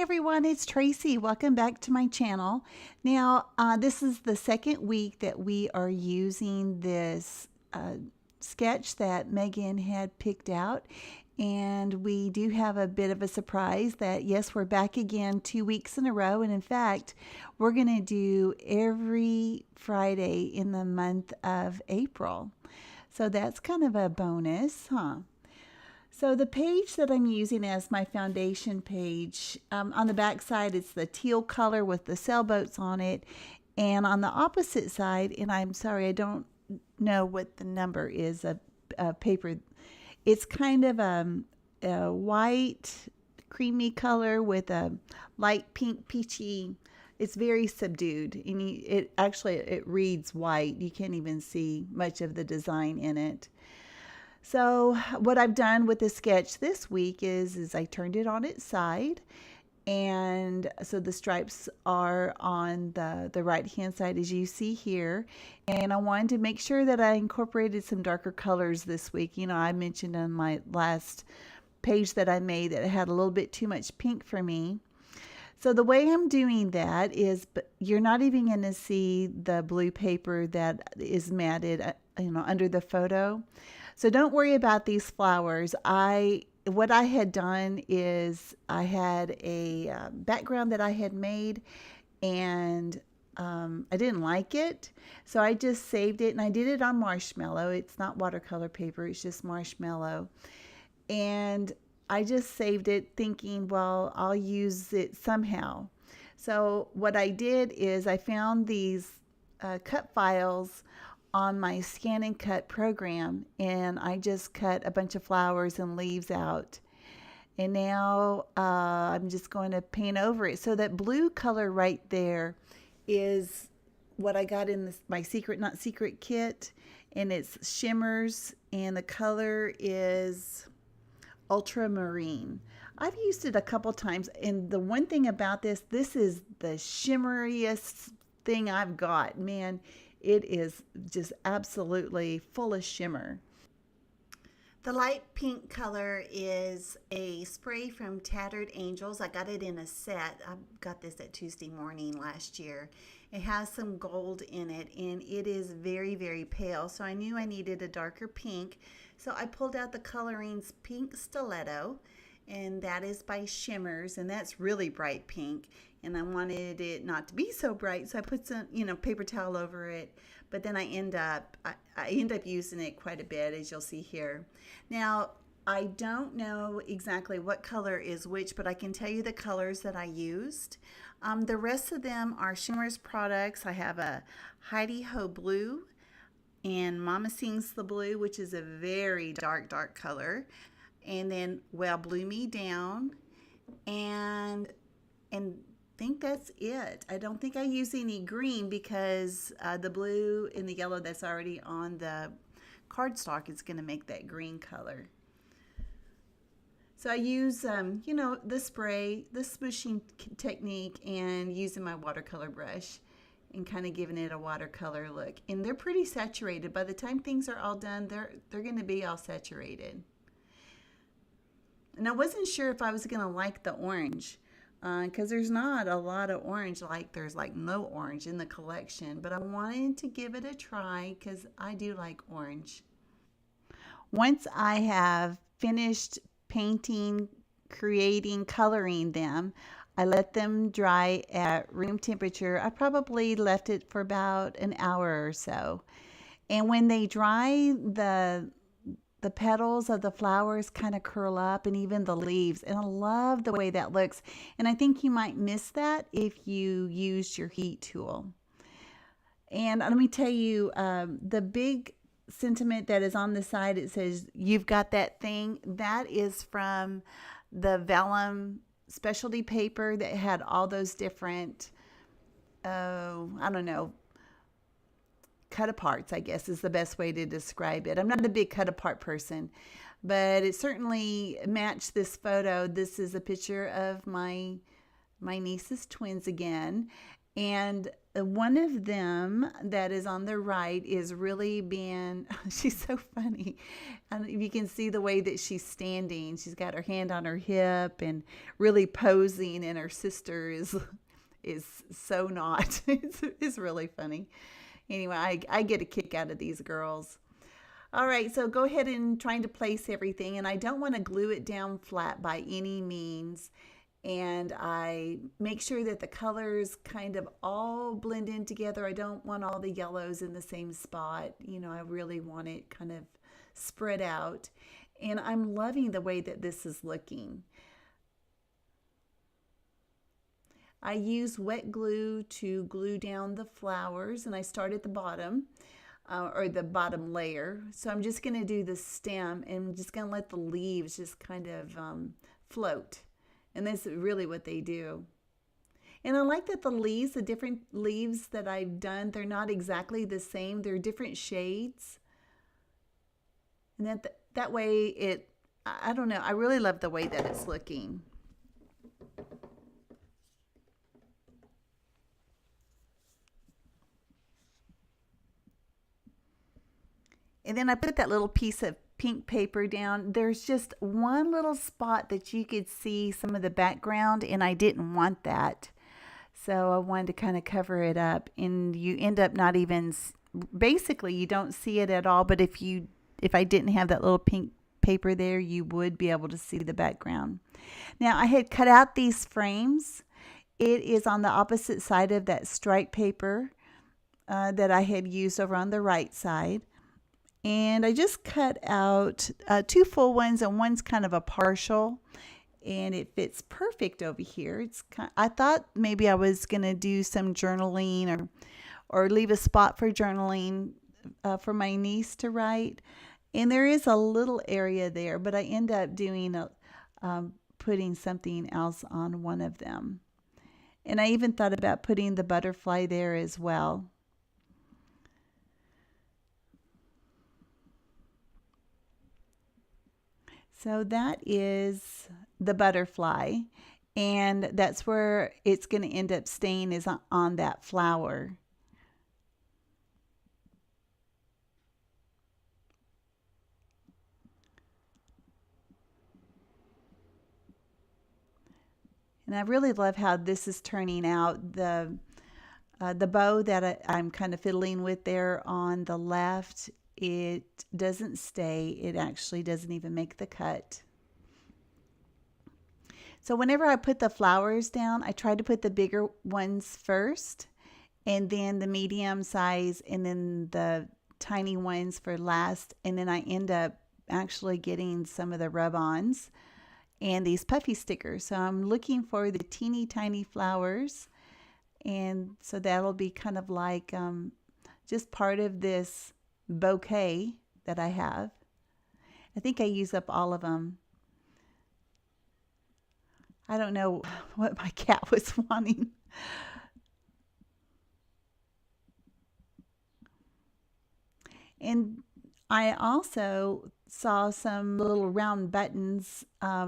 everyone, it's Tracy. Welcome back to my channel. Now, this is the second week that we are using this sketch that Megan had picked out. And we do have a bit of a surprise that, yes, we're back again 2 weeks in a row. And in fact, we're going to do every Friday in the month of April. So that's kind of a bonus, huh? So the page that I'm using as my foundation page, on the back side, it's the teal color with the sailboats on it. And on the opposite side, and I'm sorry, I don't know what the number is of paper. It's kind of a white, creamy color with a light pink, peachy. It's very subdued. And it reads white. You can't even see much of the design in it. So what I've done with the sketch this week is I turned it on its side, and so the stripes are on the right hand side as you see here. And I wanted to make sure that I incorporated some darker colors this week. You know, I mentioned on my last page that I made that it had a little bit too much pink for me. So the way I'm doing that is, you're not even going to see the blue paper that is matted, under the photo. So don't worry about these flowers. What I had done is I had a background that I had made, and I didn't like it. So I just saved it, and I did it on marshmallow. It's not watercolor paper, it's just marshmallow. And I just saved it thinking, well, I'll use it somehow. So what I did is I found these cut files on my Scan and Cut program, and I just cut a bunch of flowers and leaves out. And now I'm just going to paint over it. So that blue color right there is what I got in my Secret Not Secret kit, and it's shimmers, and the color is ultramarine. I've used it a couple times, and the one thing about this is the shimmeriest thing I've got. Man, it is just absolutely full of shimmer. The light pink color is a spray from Tattered Angels. I got it in a set. I got this at Tuesday Morning last year. It has some gold in it, and it is very, very pale. So I knew I needed a darker pink. So I pulled out the Colorings Pink Stiletto, and that is by Shimmers, and that's really bright pink. And I wanted it not to be so bright, so I put some, paper towel over it. But then I end up using it quite a bit, as you'll see here. Now, I don't know exactly what color is which, but I can tell you the colors that I used. The rest of them are Shimmers products. I have a Heidi Ho Blue and Mama Sings the Blue, which is a very dark, dark color. And then Well Blue Me Down, and think that's it. I don't think I use any green because the blue and the yellow that's already on the cardstock is going to make that green color. So I use, the spray, the smooshing technique, and using my watercolor brush and kind of giving it a watercolor look. And they're pretty saturated. By the time things are all done, they're going to be all saturated. And I wasn't sure if I was going to like the orange, because there's not a lot of orange, there's no orange in the collection, but I wanted to give it a try because I do like orange. Once I have finished painting, creating, coloring them, I let them dry at room temperature. I probably left it for about an hour or so. And when they dry, the petals of the flowers kind of curl up, and even the leaves, and I love the way that looks. And I think you might miss that if you used your heat tool. And let me tell you, the big sentiment that is on the side, it says, "You've got that thing," that is from the vellum specialty paper that had all those different, I don't know, cut aparts, I guess is the best way to describe it. I'm not a big cut apart person, but it certainly matched this photo. This is a picture of my niece's twins again, And one of them that is on the right is really being, she's so funny. And you can see the way that she's standing. She's got her hand on her hip and really posing, and her sister is so not. It's really funny. Anyway, I get a kick out of these girls. All right, so go ahead and trying to place everything. And I don't want to glue it down flat by any means. And I make sure that the colors kind of all blend in together. I don't want all the yellows in the same spot. You know, I really want it kind of spread out. And I'm loving the way that this is looking. I use wet glue to glue down the flowers, and I start at the bottom. Or the bottom layer. So I'm just going to do the stem, and I'm just going to let the leaves just kind of float. And that's really what they do. And I like that the leaves, the different leaves that I've done, they're not exactly the same. They're different shades. And that way I don't know, I really love the way that it's looking. And then I put that little piece of pink paper down. There's just one little spot that you could see some of the background, and I didn't want that. So I wanted to kind of cover it up, and you end up not even, basically you don't see it at all, but if I didn't have that little pink paper there, you would be able to see the background. Now I had cut out these frames. It is on the opposite side of that striped paper that I had used over on the right side. And I just cut out 2 full ones, and one's kind of a partial, and it fits perfect over here. I thought maybe I was going to do some journaling or leave a spot for journaling for my niece to write. And there is a little area there, but I end up doing putting something else on one of them. And I even thought about putting the butterfly there as well. So that is the butterfly, and that's where it's going to end up staying, is on that flower. And I really love how this is turning out. The bow that I'm kind of fiddling with there on the left, it doesn't stay. It actually doesn't even make the cut. So whenever I put the flowers down, I try to put the bigger ones first, and then the medium size, and then the tiny ones for last. And then I end up actually getting some of the rub-ons and these puffy stickers. So I'm looking for the teeny tiny flowers. And so that'll be kind of like just part of this bouquet that I have. I think I use up all of them. I don't know what my cat was wanting. And I also saw some little round buttons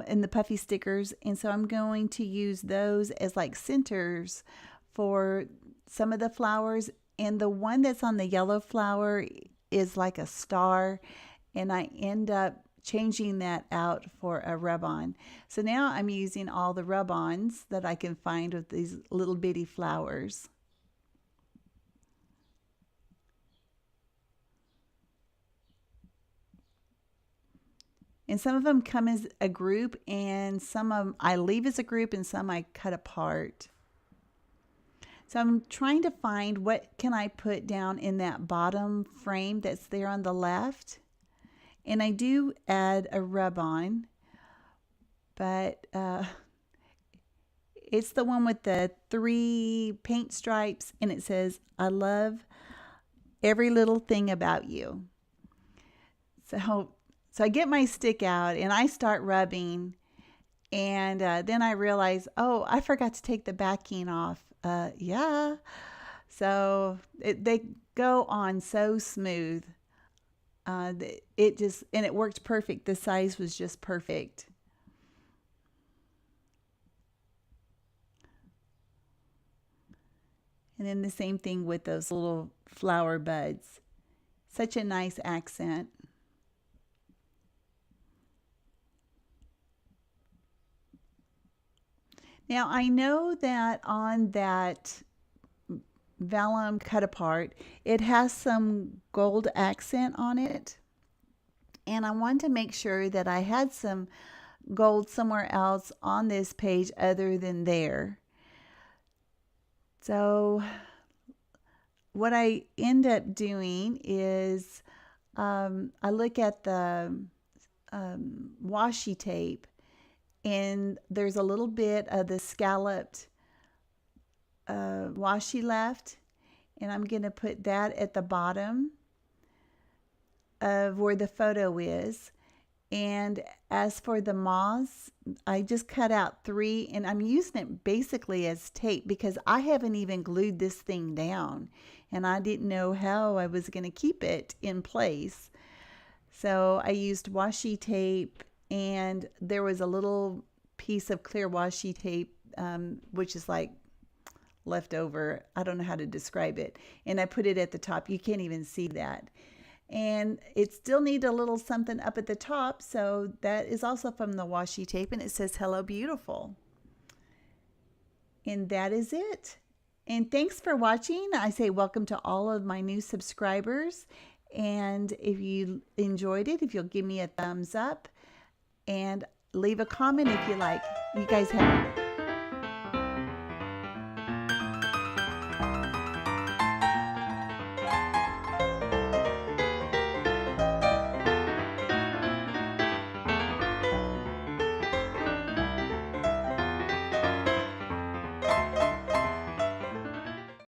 in the puffy stickers, and so I'm going to use those as like centers for some of the flowers. And the one that's on the yellow flower is like a star, and I end up changing that out for a rub-on. So now I'm using all the rub-ons that I can find with these little bitty flowers. And some of them come as a group, and some of them I leave as a group, and some I cut apart. So I'm trying to find what can I put down in that bottom frame that's there on the left. And I do add a rub-on, but it's the one with the 3 paint stripes, and it says, "I love every little thing about you." So I get my stick out and I start rubbing, and then I realize, oh, I forgot to take the backing off. Yeah. So they go on so smooth. It worked perfect. The size was just perfect. And then the same thing with those little flower buds. Such a nice accent. Now I know that on that vellum cut apart, it has some gold accent on it. And I wanted to make sure that I had some gold somewhere else on this page other than there. So what I end up doing is I look at the washi tape, and there's a little bit of the scalloped washi left, and I'm going to put that at the bottom of where the photo is. And as for the moths, I just cut out 3, and I'm using it basically as tape because I haven't even glued this thing down, and I didn't know how I was going to keep it in place. So I used washi tape, and there was a little piece of clear washi tape, which is like leftover. I don't know how to describe it. And I put it at the top. You can't even see that. And it still needs a little something up at the top, so that is also from the washi tape, and it says hello beautiful. And that is it. And thanks for watching. I say welcome to all of my new subscribers, and if you enjoyed it, if you'll give me a thumbs up and leave a comment if you like. You guys have